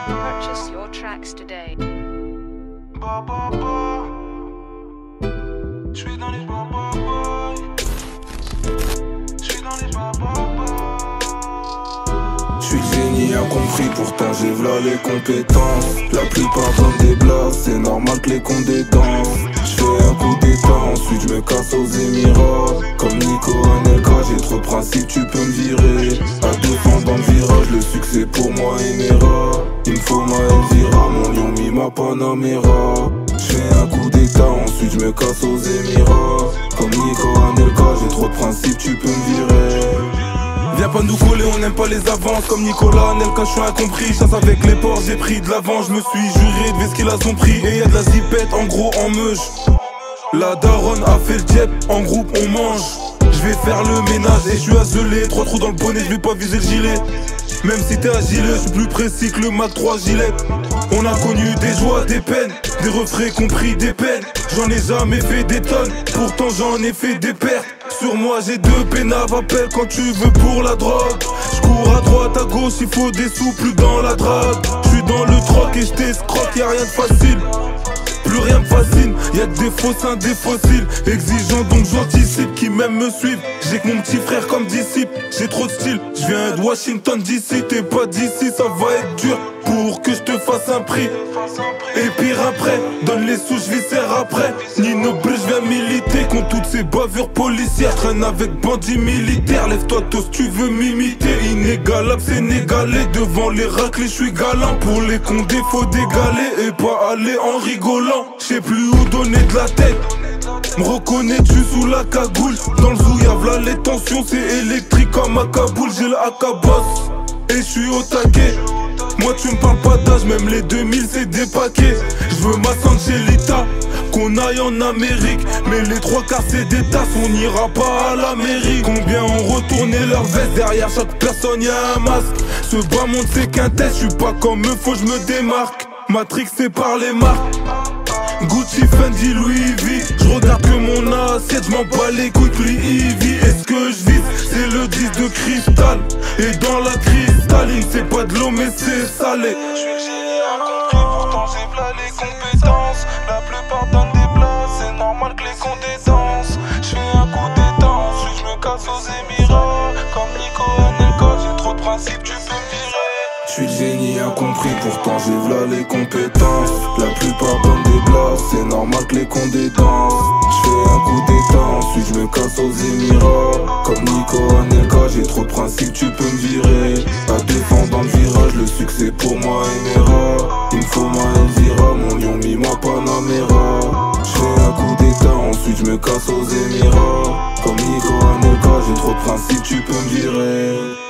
Purchase your tracks today. J'suis dans les J'suis le génie incompris, pourtant j'ai v'là les compétences. La plupart donnent des blagues, c'est normal que les cons dédansent. J'fais un coup d'état, ensuite j'me casse aux Émirats. Comme Nico Anelka, j'ai trop de principes, tu peux me virer. À 200 dans le virage, le succès pour moi est une erreur. Il me faut ma Elvira, mon lion mis ma Panamera. J'fais un coup d'état, ensuite j'me casse aux Émirats. Comme Nico Anelka, j'ai trop de principes, tu peux me virer. Viens pas nous coller, on n'aime pas les avances. Comme Nicolas Anelka, je suis incompris. Chasse avec les porcs, j'ai pris de l'avant. Je me suis juré de ce qu'ils ont pris. Et y'a de la zipette, en gros en meuche. La daronne a fait le jet, en groupe on mange. Je vais faire le ménage et je suis azelé. 3 trous dans le bonnet, je vais pas viser le gilet. Même si t'es agile, je suis plus précis que le Mac 3 gilet. On a connu des joies, des peines, des refrains compris, des peines. J'en ai jamais fait des tonnes, pourtant j'en ai fait des pertes. Sur moi j'ai 2 pénaves, appelle quand tu veux pour la drogue. J'cours à droite, à gauche, il faut des sous, plus dans la drague. J'suis dans le troc et j't'escroque, y'a rien de facile. Plus rien me fascine, y'a que des faux seins, des fossiles. Exigeant donc j'anticipe, qui même me suivent. J'ai que mon petit frère comme disciple, j'ai trop de style. J'viens de Washington DC, t'es pas d'ici, ça va être dur pour que je te fasse un prix. Et pire après, donne les sous, j'viscère après. Nino Bleu, j'viens militer contre toutes ces bavures policières. Traîne avec bandits militaires, lève-toi tous tu veux m'imiter. Inégalable, sénégalais, devant les raclés, j'suis galant. Pour les condés, faut dégaler et pas aller en rigolant. J'sais plus où donner de la tête. Me reconnais-tu sous la cagoule? Dans le zoo y'a v'là les tensions, c'est électrique comme à Kaboul. J'ai le AK-Boss et j'suis au taquet. Moi tu me parles pas d'âge, même les 2000 c'est des paquets. J'veux ma Sangelita, qu'on aille en Amérique. Mais les 3/4 c'est des tasses, on n'ira pas à la mairie. Combien ont retourné leur veste, derrière chaque personne y'a un masque. Ce bas monde c'est qu'un test, j'suis pas comme eux, faut j'me démarque. Matrix c'est par les marques, Gucci, Fendi, Louis V. J'regarde que mon assiette, j'm'en bats les couilles, plus Ivy. Est-ce que j'vise? C'est le 10 de cristal. Et dans la cristalline, c'est pas de l'eau mais c'est salé. J'suis le génie incompris, pourtant j'ai v'là les compétences. La plupart donnent des places, c'est normal que les condés dansent. J'fais un coup d'état, ensuite j'me casse aux Émirats. Comme Nico Anelka, j'ai trop de principes, tu peux me virer. J'suis le génie incompris, pourtant j'ai v'là les compétences. La plupart donnent des blagues, c'est normal que les condés dansent. J'fais un coup d'état, ensuite j'me casse aux Émirats. Comme Nico Anelka, j'ai trop de principes, tu peux me virer. À 200 dans le virage, le succès pour moi est une erreur. Il me faut ma Elvira, mon lion mis ma Panamera. J'fais un coup d'état, ensuite j'me casse aux Émirats. Comme Nico Anelka, j'ai trop de principes, tu peux me virer.